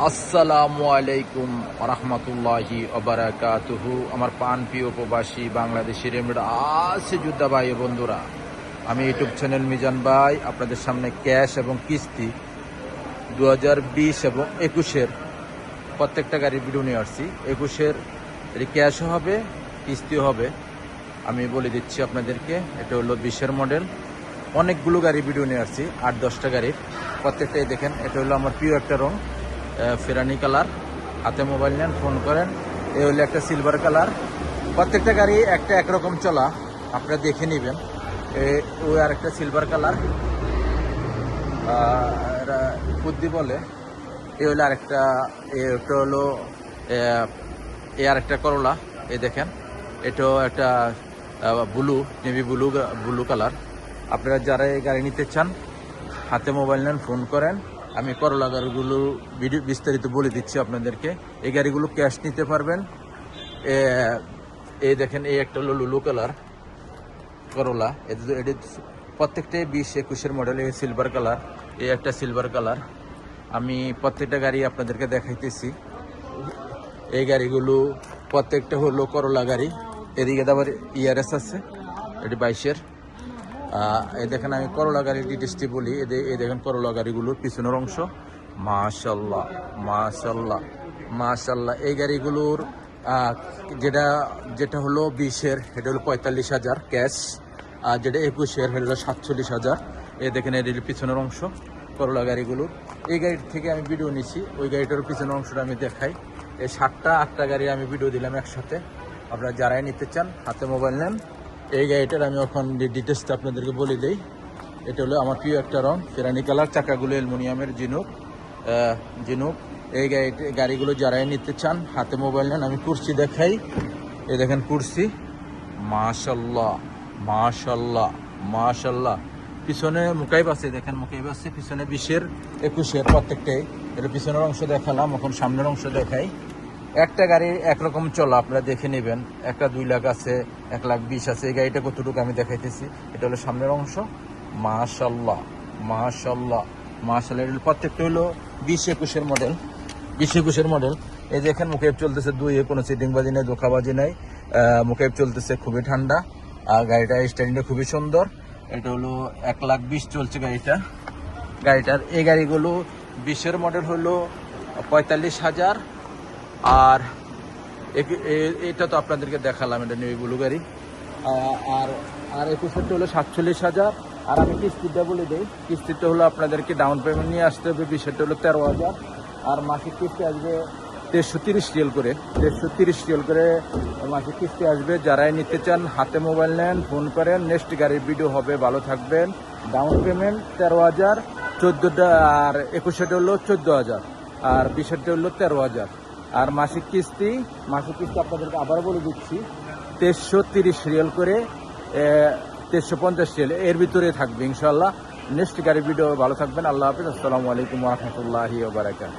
আসসালামু আলাইকুম রহমতুল্লাহি ওবারাকাতুহু। আমার প্রিয় প্রবাসী বাংলাদেশের আছে যোদ্ধা ভাই ও বন্ধুরা, আমি ইউটিউব চ্যানেল মিজান ভাই আপনাদের সামনে ক্যাশ এবং কিস্তি 2020 এবং 21-এর প্রত্যেকটা গাড়ির ভিডিও নিয়ে আসছি। 21-এর ক্যাশও হবে, কিস্তিও হবে। আমি বলে দিচ্ছি আপনাদেরকে, এটা হলো 20-এর মডেল। অনেকগুলো গাড়ি ভিডিও নিয়ে আসছি, 8-10টা গাড়ির। প্রত্যেকটাই দেখেন, এটা হলো আমার প্রিয় একটা রং, ফেরানি কালার। হাতে মোবাইল নেন, ফোন করেন। এই হলো একটা সিলভার কালার। প্রত্যেকটা গাড়ি একটা একরকম চলা, আপনারা দেখে নেবেন। ওই আর একটা সিলভার কালার, বুদ্ধি বলে। এই হলো আরেকটা, এটা হলো এই আরেকটা করলা। এই দেখেন, এটাও একটা ব্লু, নেভি ব্লু কালার। আপনারা যারা এই গাড়ি নিতে চান, হাতে মোবাইল নেন, ফোন করেন। আমি করলা গাড়িগুলো ভিডিও বিস্তারিত বলে দিচ্ছি আপনাদেরকে। এই গাড়িগুলো ক্যাশ নিতে পারবেন। এই দেখেন, এই একটা হলো লুলু কালার করলা। এটি প্রত্যেকটাই 20-21-এর মডেল। এই সিলভার কালার, এই একটা সিলভার কালার। আমি প্রত্যেকটা গাড়ি আপনাদেরকে দেখাইতেছি। এই গাড়িগুলো প্রত্যেকটা হলো করলা গাড়ি। এদিকে আবার ইয়ারএস আছে, এটি 22-এর। এই দেখেন, আমি করলা গাড়ির ডিটেলসটি বলি। এই দেখেন করলা গাড়িগুলোর পিছনের অংশ। মাশাল্লাহ মাশাল্লাহ মাশাল্লাহ। এই গাড়িগুলোর যেটা হলো 20-এর, এটা হলো 45,000 ক্যাশ। আর যেটা 21-এর, এটা হলো 47,000। এই দেখেন, এর পিছনের অংশ করলা গাড়িগুলোর। এই গাড়ির থেকে আমি ভিডিও নিছি, ওই গাড়িটার পিছনের অংশটা আমি দেখাই। এই 7টা-8টা গাড়ি আমি ভিডিও দিলাম একসাথে। আপনারা যারাই নিতে চান, হাতে মোবাইল নেন। এই গাড়িটার আমি এখন ডিটেলসটা আপনাদেরকে বলে দিই। এটা হলো আমার প্রিয় একটা রং, ফেরানি কালার। চাকাগুলো অ্যালুমিনিয়ামের জিনুক। এই গাড়িগুলো যারাই নিতে চান, হাতে মোবাইল নেন। আমি কুরসি দেখাই। এই দেখেন কুরসি, মাশাল্লাহ মাশাল্লাহ মাশাল্লাহ। পিছনে মুকাইব আছে, দেখেন মুকাইব আছে পিছনে। 20-এর 21-এর প্রত্যেকটাই। এটা পিছনের অংশ দেখালাম, এখন সামনের অংশ দেখাই। একটা গাড়ি একরকম চলা, আপনারা দেখে নেবেন। একটা 2 লাখ আছে, 1,20,000 আছে। এই গাড়িটা কতটুকু আমি দেখাইতেছি। এটা হলো সামনের অংশ। মাশাল্লাহ মাশাল্লাহ মাশাল্লাহ। এটা প্রত্যেকটা হলো 20-21-এর মডেল। 20-21-এর মডেল। এই দেখেন, মুকেব চলতেছে 2-এ, কোনো সিটিংবাজি নেই, ধোকাবাজি নেই। মুকেব চলতেছে খুবই ঠান্ডা। আর গাড়িটা স্ট্যান্ডটা খুবই সুন্দর। এটা হলো 1,20,000 চলছে গাড়িটার। এই গাড়িগুলো 20-এর মডেল হলো 45,000। আর এটা তো আপনাদেরকে দেখালাম, এটা নেভি ব্লু গাড়ি। আর 21-এরটা হলো 47,000। আর আমি কিস্তিটা বলে দিই। কিস্তিটা হলো আপনাদেরকে ডাউন পেমেন্ট নিয়ে আসতে হবে। 20-এরটা হলো 13,000। আর মাসিক কিস্তি আসবে 1,330 রিয়াল করে। 1,330 রিয়াল করে মাসিক কিস্তি আসবে। যারাই নিতে চান, হাতে মোবাইল নেন, ফোন করেন। নেক্সট গাড়ির ভিডিও হবে, ভালো থাকবেন। Down payment 13,000, 14টা। আর 21-এরটা হলো 14,000। আর 20-এরটা হলো 13,000। আর মাসিক কিস্তি আপনাদেরকে আবার বলে দিচ্ছি, 1,330 রিয়াল করে, 1,350 রিয়াল, এর ভিতরে থাকবে ইনশাল্লাহ। নেক্সট গাড়ির ভিডিও, ভালো থাকবেন। আল্লাহ হাফিজ। আসসালামু আলাইকুম রহমতুল্লাহি ওয়া বারাকাতুহু।